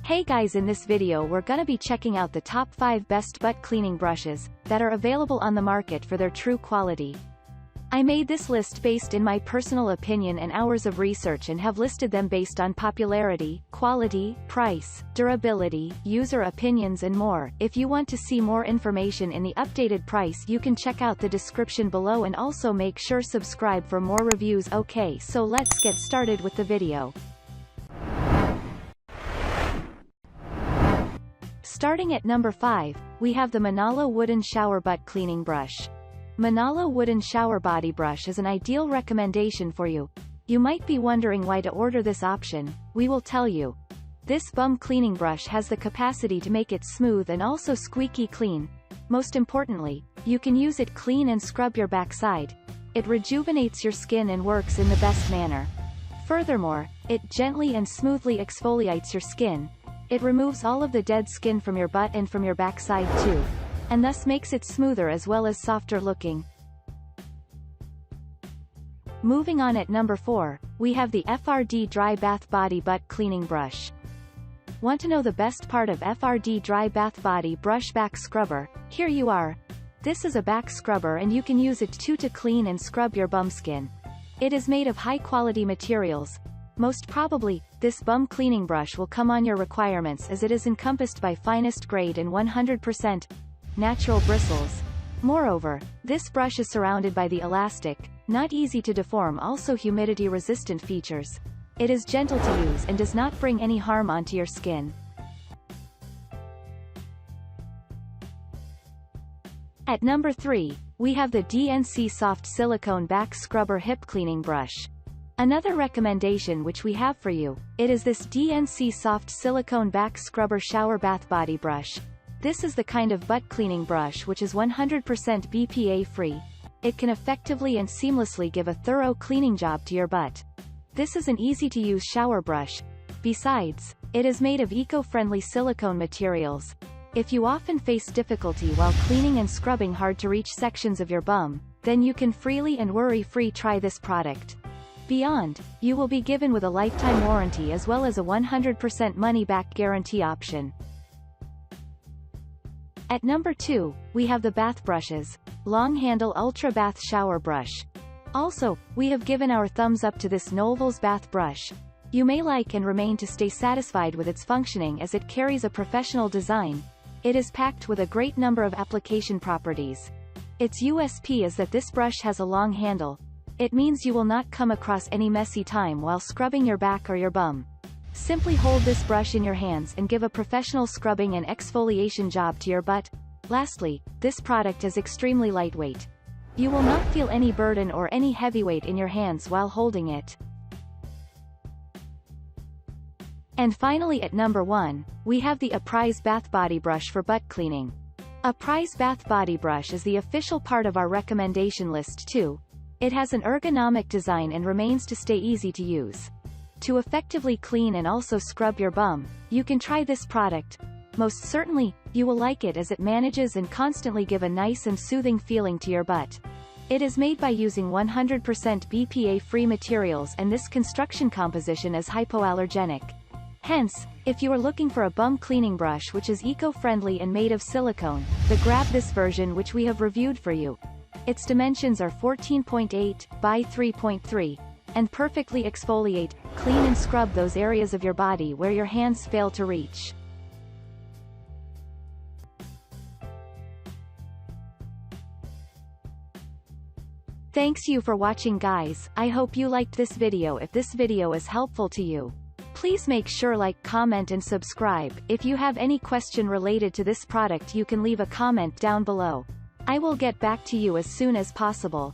Hey guys, in this video we're gonna be checking out the top 5 best butt cleaning brushes that are available on the market for their true quality. I made this list based in my personal opinion and hours of research and have listed them based on popularity, quality, price, durability, user opinions and more. If you want to see more information in the updated price, you can check out the description below and also make sure subscribe for more reviews. Okay, so let's get started with the video. Starting at number 5, we have the MANALA Wooden Shower Butt Cleaning Brush. MANALA Wooden Shower Body Brush is an ideal recommendation for you. You might be wondering why to order this option. We will tell you. This bum cleaning brush has the capacity to make it smooth and also squeaky clean. Most importantly, you can use it clean and scrub your backside. It rejuvenates your skin and works in the best manner. Furthermore, it gently and smoothly exfoliates your skin. It removes all of the dead skin from your butt and from your backside too, and thus makes it smoother as well as softer looking. Moving on at number 4, we have the FRD Dry Bath Body Butt Cleaning Brush. Want to know the best part of FRD Dry Bath Body Brush Back Scrubber? Here you are. This is a back scrubber and you can use it too to clean and scrub your bum skin. It is made of high-quality materials. Most probably, this bum cleaning brush will come on your requirements as it is encompassed by finest grade and 100% natural bristles. Moreover, this brush is surrounded by the elastic, not easy to deform, also humidity-resistant features. It is gentle to use and does not bring any harm onto your skin. At number 3, we have the DNC Soft Silicone Back Scrubber Hip Cleaning Brush. Another recommendation which we have for you, it is this DNC Soft Silicone Back Scrubber Shower Bath Body Brush. This is the kind of butt cleaning brush which is 100% BPA free. It can effectively and seamlessly give a thorough cleaning job to your butt. This is an easy-to-use shower brush. Besides, it is made of eco-friendly silicone materials. If you often face difficulty while cleaning and scrubbing hard-to-reach sections of your bum, then you can freely and worry-free try this product. Beyond, you will be given with a lifetime warranty as well as a 100% money-back guarantee option. At number 2, we have the Bath Brushes Long Handle Ultra Bath Shower Brush. Also, we have given our thumbs up to this Novels bath brush. You may like and remain to stay satisfied with its functioning as it carries a professional design. It is packed with a great number of application properties. Its USP is that this brush has a long handle. It means you will not come across any messy time while scrubbing your back or your bum. Simply hold this brush in your hands and give a professional scrubbing and exfoliation job to your butt. Lastly, this product is extremely lightweight. You will not feel any burden or any heavyweight in your hands while holding it. And finally at number 1, we have the Apprize Bath Body Brush for butt cleaning. Apprize Bath Body Brush is the official part of our recommendation list too. It has an ergonomic design and remains to stay easy to use. To effectively clean and also scrub your bum, you can try this product. Most certainly, you will like it as it manages and constantly give a nice and soothing feeling to your butt. It is made by using 100% BPA-free materials and this construction composition is hypoallergenic. Hence, if you are looking for a bum cleaning brush which is eco-friendly and made of silicone, then grab this version which we have reviewed for you. Its dimensions are 14.8 by 3.3. And perfectly exfoliate, clean and scrub those areas of your body where your hands fail to reach. Thanks you for watching guys. I hope you liked this video. If this video is helpful to you, please make sure like, comment and subscribe. If you have any question related to this product you can leave a comment down below. I will get back to you as soon as possible.